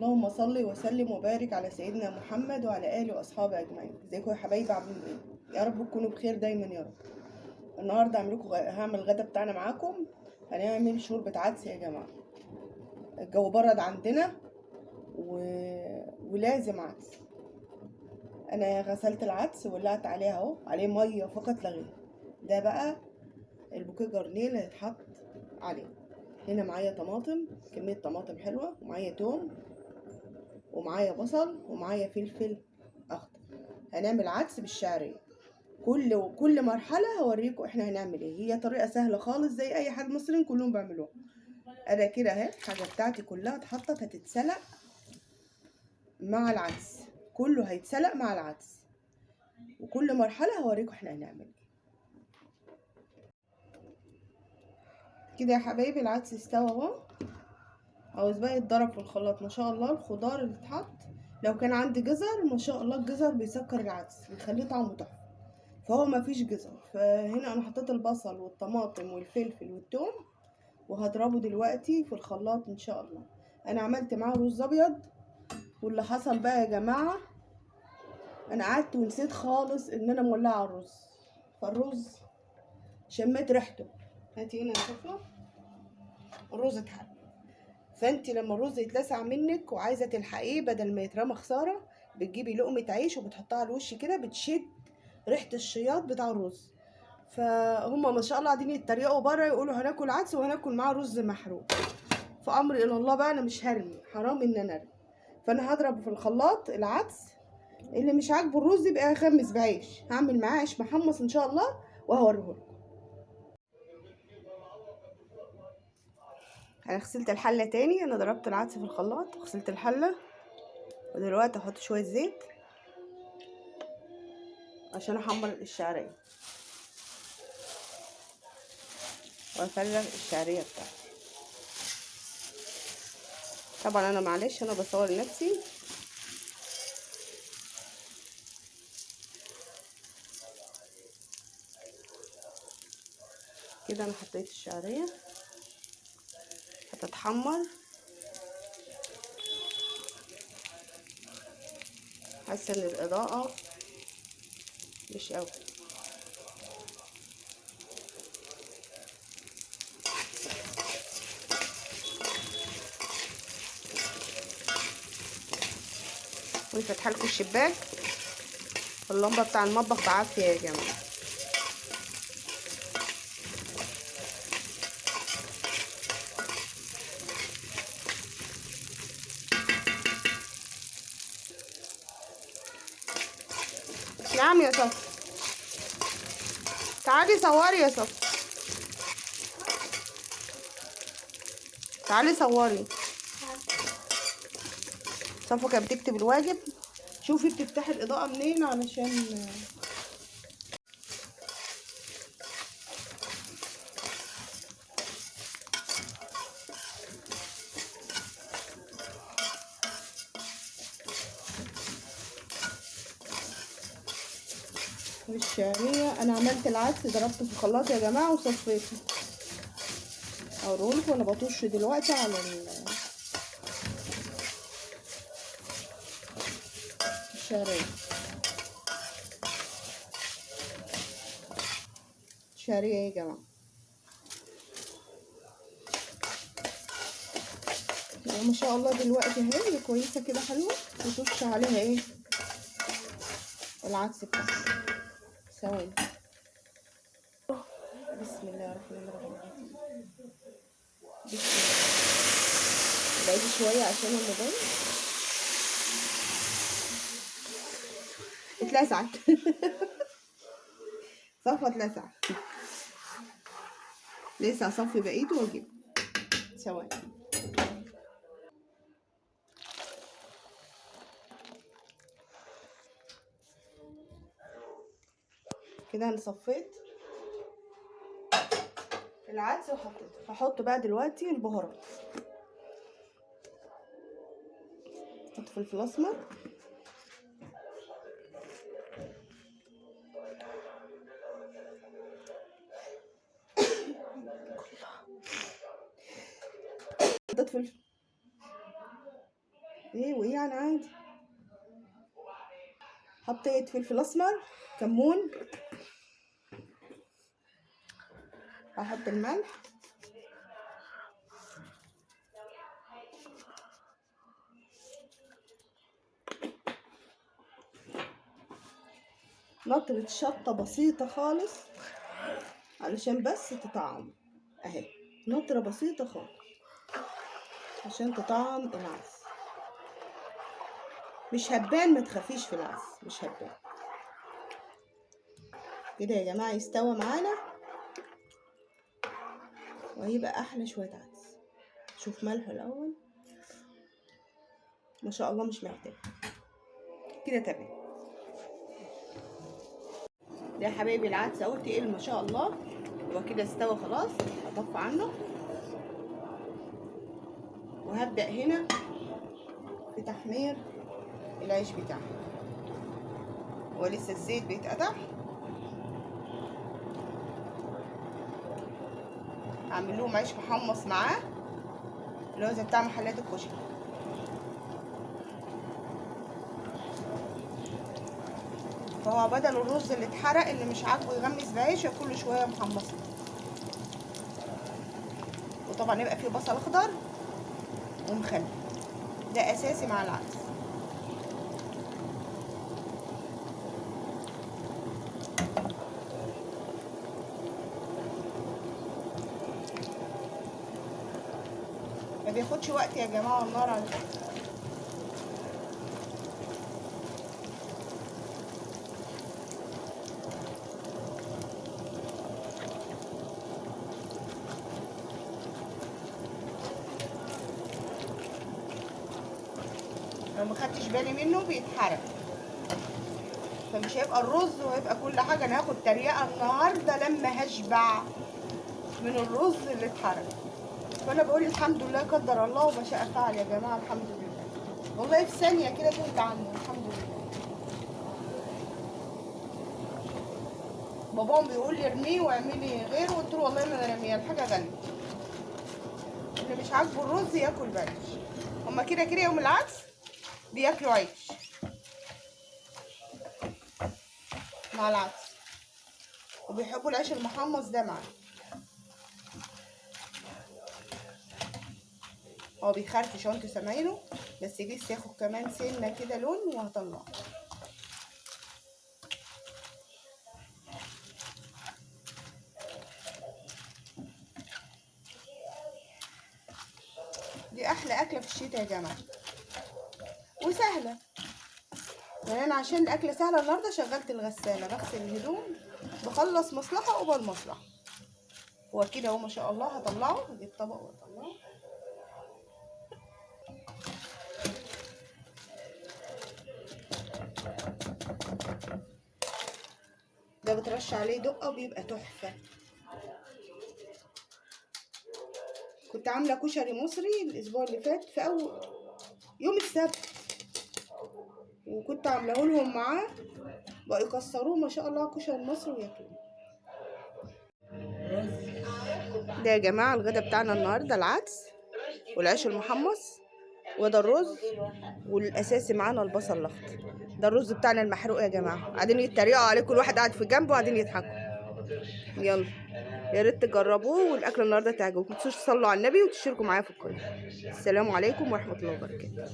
اللهم صل وسلم وبارك على سيدنا محمد وعلى اله واصحابه اجمعين. ازيكم يا حبايبي، عاملين ايه؟ يا رب تكونوا بخير دايما يا رب. النهارده هعمل الغدا بتاعنا معاكم. هنعمل شوربه عدس يا جماعه. الجو برد عندنا ولازم عدس. انا غسلت العدس وولعت عليه اهو، عليه ميه فقط لا غير. ده بقى البوكيه جرنيه اللي هيتحط عليه. هنا معايا طماطم، كميه طماطم حلوه، ومعايا توم، ومعايا بصل، ومعايا فلفل اخضر. هنعمل عدس بالشعريه. كل مرحله هوريكم احنا هنعمل ايه. هي طريقه سهله خالص زي اي حد مصري كلهم بيعملوها. انا كده اهي الحاجه بتاعتي كلها اتحطت، هتتسلق مع العدس. كله هيتسلق مع العدس، وكل مرحله هوريكم احنا هنعمل ايه. كده يا حبايبي العدس استوى اهو. عاوز بقى يتضرب في الخلاط. ما شاء الله الخضار اللي اتحط، لو كان عندي جزر ما شاء الله الجزر بيسكر العدس بيخليه طعمه تحفه، فهو ما فيش جزر. فهنا انا حطيت البصل والطماطم والفلفل والثوم، وهضربه دلوقتي في الخلاط ان شاء الله. انا عملت معاه رز ابيض. واللي حصل بقى يا جماعه، انا قعدت ونسيت خالص ان انا مولعه الرز. فالرز شميت ريحته. هاتي هنا يا صفا الرز اتحرق. فانت لما الرز يتلسع منك وعايزه تلحقيه بدل ما يترمى خساره، بتجيبي لقمه عيش وبتحطها على الوش كده، بتشد ريحه الشياط بتاع الرز. فهم ما شاء الله قاعدين يتريقوا بره يقولوا هناكل عدس وهناكل معاه رز محروق. فامر الى الله بقى، انا مش هرمي، حرام ان انا ارمي. فانا هضرب في الخلاط العدس. اللي مش عاجبه الرز يبقى يخمس بعيش. هعمل معاه عيش محمص ان شاء الله وهوريهولكم. انا غسلت الحله تاني. انا ضربت العدس في الخلاط وغسلت الحله، ودلوقتي احط شويه زيت عشان احمر الشعريه وافرغ الشعريه بتاعتي. طبعا انا معلش انا بصور نفسي. كده انا حطيت الشعريه هتتحمر. حاسه ان الاضاءه مش قوي. وفتح لكم الشباك. اللمبه بتاع المطبخ بعافيه يا جماعه. نعم يا صفا، تعالي صوري يا صفا، تعالي صوري. صفا كانت بتكتب الواجب. شوفي بتفتحي الاضاءه منين علشان الشعريه. انا عملت العدس ضربته في الخلاط يا جماعه وصفيته. اوريهولكم وانا بطش دلوقتي على الشعريه. الشعريه يا جماعه يعني ما شاء الله دلوقتي اهي كويسه كده حلوه. وترش عليها ايه العدس بتاعها. ثواني. بسم الله الرحمن الرحيم. بسم الله. بعيد شويه عشان الموبايل اتلسعت. صفى اتلسعت. لسه هصفي بقيته واجيب. ثواني. كده انا صفيت العدس وحطيته. هحط بقى دلوقتي البهارات. احط فلفل اسمر، حطيت فلفل، ايه وايه يعني عادي. حطيت فلفل اسمر، كمون، هحط الملح، نطرة شطة بسيطة خالص علشان بس تطعم اهي، نطرة بسيطة خالص عشان تطعم العدس. مش هتبان، ما تخافيش في العدس مش هتبان. كده يا جماعة يستوى معانا وهيبقى احلى شوية عدس. شوف ملحه الاول، ما شاء الله مش محتاج. كده تمام. ده يا حبايبي العدس اهو تقيل ما شاء الله، هو كده استوى خلاص. هطفي عنه وهبدأ هنا في تحمير العيش بتاعنا. هو لسه الزيت بيتقطع، هعمل لهم عيش محمص معاه اللي هو زي بتاع محلات الكشري. فهو بدل الرز اللي اتحرق اللي مش عاجبه يغمس بعيش كل شويه محمصه. وطبعا يبقى فيه بصل اخضر ومخلل، ده اساسي مع العدس. ما بياخدش وقت يا جماعه النار على فكره. لو ما خدتش بالي منه بيتحرق، فمش هيبقى الرز وهيبقى كل حاجه. انا هاخد تريقه النهارده لما هشبع من الرز اللي اتحرق. فانا بقول الحمد لله، قدر الله وما شاء فعل يا جماعه. الحمد لله والله في ثانيه كده تهت عنه. الحمد لله. بابام بيقول لي ارميه واعملي غيره، قلت له والله ما انا راميه، الحاجه غاليه. اللي مش عاجبه الرز ياكل بعيش. هما كده كده يوم العدس بياكلوا عيش مع العدس، وبيحبوا العيش المحمص ده معاه. هو بيخرفش وانتوا سامعينه، بس لسه ياخد كمان سنه كده لون وهطلعه. دي احلى اكله في الشتاء يا جماعه وسهله. يعني انا عشان الاكله سهله النهارده شغلت الغساله بغسل الهدوم، بخلص مصلحه قبل مصلحه. هو كده اهو ما شاء الله. هطلعه اجيب طبق واطلعه. ده بترش عليه دقه وبيبقى تحفه. كنت عامله كشري مصري الاسبوع اللي فات في اول يوم السبت، وكنت عاملاه لهم معاه بقوا يكسروه ما شاء الله كشري مصري وياكلوه. ده يا جماعه الغدا بتاعنا النهارده العدس والعيش المحمص، وده الرز، والاساسي معانا البصل الاخضر. ده الرز بتاعنا المحروق يا جماعه. قاعدين يتريقوا عليه، كل واحد قاعد في جنبه وقاعدين يضحكوا. يلا يا ريت تجربوه والاكل النهارده تعجبكم. متنسوش تصلوا على النبي وتشتركوا معايا في القناه. السلام عليكم ورحمه الله وبركاته.